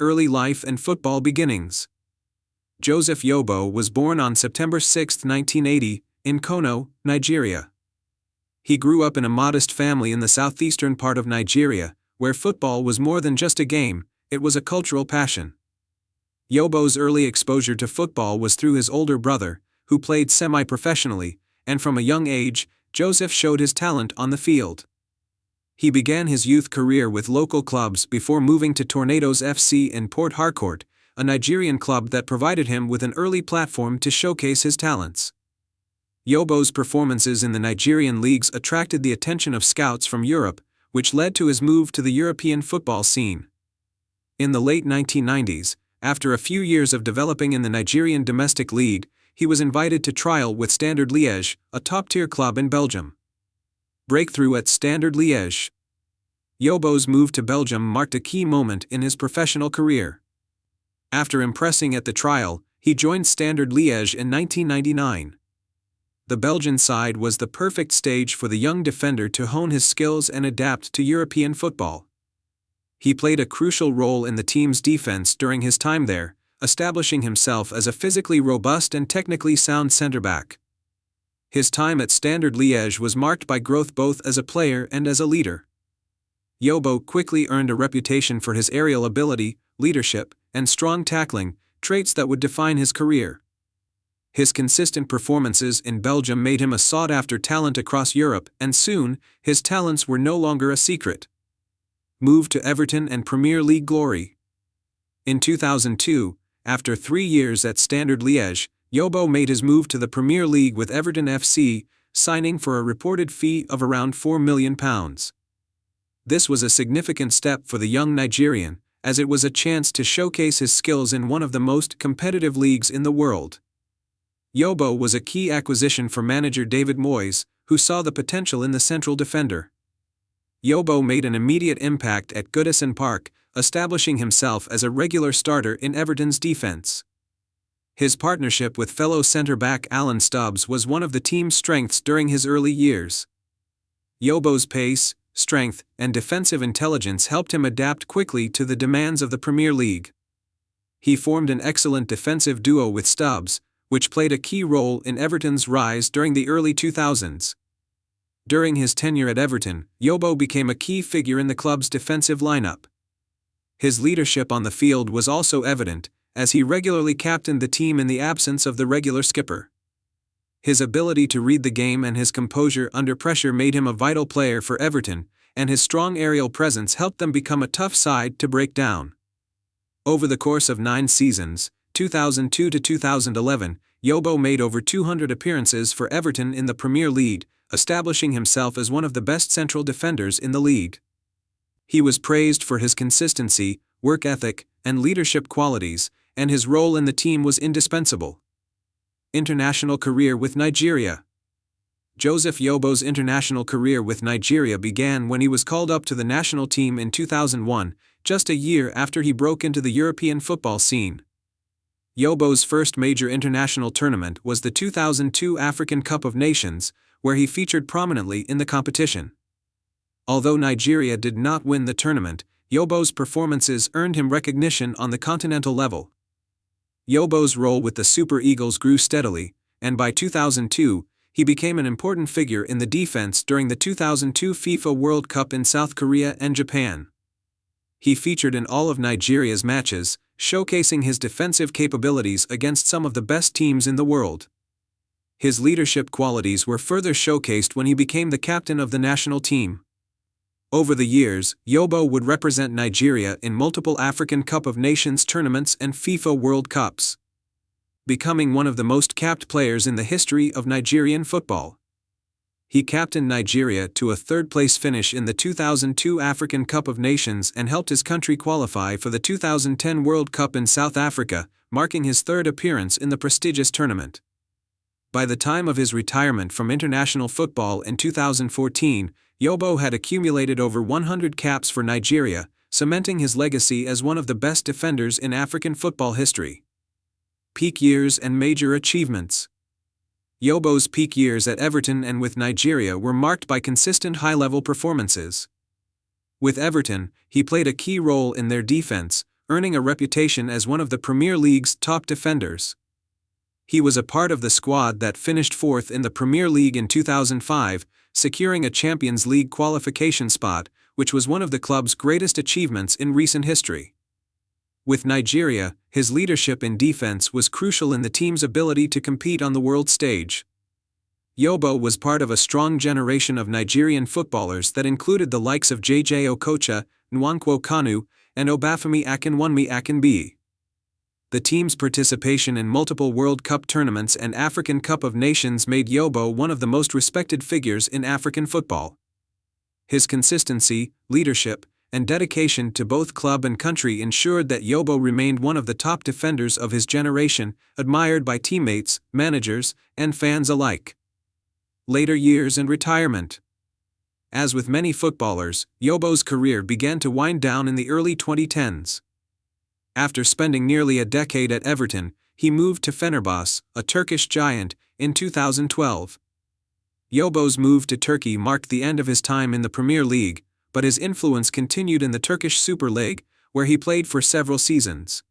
early life and football beginnings. Joseph Yobo was born on September 6, 1980, in Kano, Nigeria. He grew up in a modest family in the southeastern part of Nigeria, where football was more than just a game, it was a cultural passion. Yobo's early exposure to football was through his older brother, who played semi-professionally, and from a young age, Joseph showed his talent on the field. He began his youth career with local clubs before moving to Tornadoes FC in Port Harcourt, a Nigerian club that provided him with an early platform to showcase his talents. Yobo's performances in the Nigerian leagues attracted the attention of scouts from Europe, which led to his move to the European football scene. In the late 1990s, after a few years of developing in the Nigerian domestic league, he was invited to trial with Standard Liège, a top-tier club in Belgium. Breakthrough at Standard Liège. Yobo's move to Belgium marked a key moment in his professional career. After impressing at the trial, he joined Standard Liège in 1999. The Belgian side was the perfect stage for the young defender to hone his skills and adapt to European football. He played a crucial role in the team's defense during his time there, establishing himself as a physically robust and technically sound centre-back. His time at Standard Liège was marked by growth both as a player and as a leader. Yobo quickly earned a reputation for his aerial ability, leadership, and strong tackling, traits that would define his career. His consistent performances in Belgium made him a sought-after talent across Europe, and soon, his talents were no longer a secret. Moved to Everton and Premier League glory. In 2002, after 3 years at Standard Liège, Yobo made his move to the Premier League with Everton FC, signing for a reported fee of around £4 million. This was a significant step for the young Nigerian, as it was a chance to showcase his skills in one of the most competitive leagues in the world. Yobo was a key acquisition for manager David Moyes, who saw the potential in the central defender. Yobo made an immediate impact at Goodison Park, establishing himself as a regular starter in Everton's defense. His partnership with fellow centre-back Alan Stubbs was one of the team's strengths during his early years. Yobo's pace, strength, and defensive intelligence helped him adapt quickly to the demands of the Premier League. He formed an excellent defensive duo with Stubbs, which played a key role in Everton's rise during the early 2000s. During his tenure at Everton, Yobo became a key figure in the club's defensive lineup. His leadership on the field was also evident, as he regularly captained the team in the absence of the regular skipper. His ability to read the game and his composure under pressure made him a vital player for Everton, and his strong aerial presence helped them become a tough side to break down. Over the course of 9 seasons, 2002 to 2011, Yobo made over 200 appearances for Everton in the Premier League, establishing himself as one of the best central defenders in the league. He was praised for his consistency, work ethic, and leadership qualities, and his role in the team was indispensable. International career with Nigeria. Joseph Yobo's international career with Nigeria began when he was called up to the national team in 2001, just a year after he broke into the European football scene. Yobo's first major international tournament was the 2002 African Cup of Nations, where he featured prominently in the competition. Although Nigeria did not win the tournament, Yobo's performances earned him recognition on the continental level. Yobo's role with the Super Eagles grew steadily, and by 2002, he became an important figure in the defense during the 2002 FIFA World Cup in South Korea and Japan. He featured in all of Nigeria's matches, showcasing his defensive capabilities against some of the best teams in the world. His leadership qualities were further showcased when he became the captain of the national team. Over the years, Yobo would represent Nigeria in multiple African Cup of Nations tournaments and FIFA World Cups, becoming one of the most capped players in the history of Nigerian football. He captained Nigeria to a third-place finish in the 2002 African Cup of Nations and helped his country qualify for the 2010 World Cup in South Africa, marking his third appearance in the prestigious tournament. By the time of his retirement from international football in 2014, Yobo had accumulated over 100 caps for Nigeria, cementing his legacy as one of the best defenders in African football history. Peak years and major achievements. Yobo's peak years at Everton and with Nigeria were marked by consistent high-level performances. With Everton, he played a key role in their defense, earning a reputation as one of the Premier League's top defenders. He was a part of the squad that finished fourth in the Premier League in 2005, securing a Champions League qualification spot, which was one of the club's greatest achievements in recent history. With Nigeria, his leadership in defense was crucial in the team's ability to compete on the world stage. Yobo was part of a strong generation of Nigerian footballers that included the likes of J.J. Okocha, Nwankwo Kanu, and Obafemi Akinwunmi Akinbiyi. The team's participation in multiple World Cup tournaments and African Cup of Nations made Yobo one of the most respected figures in African football. His consistency, leadership, and dedication to both club and country ensured that Yobo remained one of the top defenders of his generation, admired by teammates, managers, and fans alike. Later years and retirement. As with many footballers, Yobo's career began to wind down in the early 2010s. After spending nearly a decade at Everton, he moved to Fenerbahce, a Turkish giant, in 2012. Yobo's move to Turkey marked the end of his time in the Premier League, but his influence continued in the Turkish Super League, where he played for several seasons.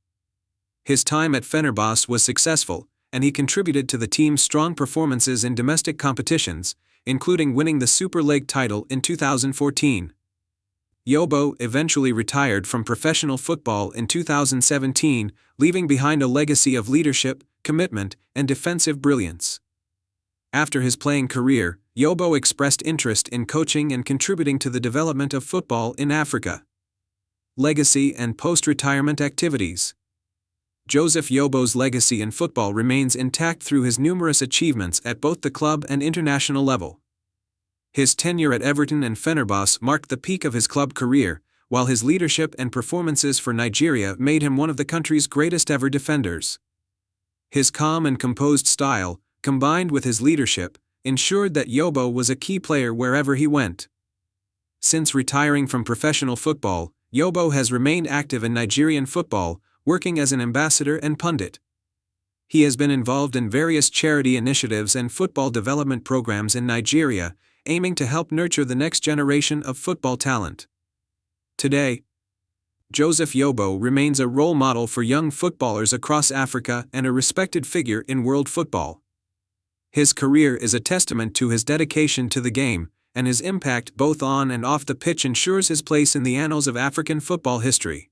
His time at Fenerbahce was successful, and he contributed to the team's strong performances in domestic competitions, including winning the Super League title in 2014. Yobo eventually retired from professional football in 2017, leaving behind a legacy of leadership, commitment, and defensive brilliance. After his playing career, Yobo expressed interest in coaching and contributing to the development of football in Africa. Legacy and post-retirement activities. Joseph Yobo's legacy in football remains intact through his numerous achievements at both the club and international level. His tenure at Everton and Fenerbahce marked the peak of his club career, while his leadership and performances for Nigeria made him one of the country's greatest ever defenders. His calm and composed style, combined with his leadership, ensured that Yobo was a key player wherever he went. Since retiring from professional football, Yobo has remained active in Nigerian football, working as an ambassador and pundit. He has been involved in various charity initiatives and football development programs in Nigeria, aiming to help nurture the next generation of football talent. Today, Joseph Yobo remains a role model for young footballers across Africa and a respected figure in world football. His career is a testament to his dedication to the game, and his impact both on and off the pitch ensures his place in the annals of African football history.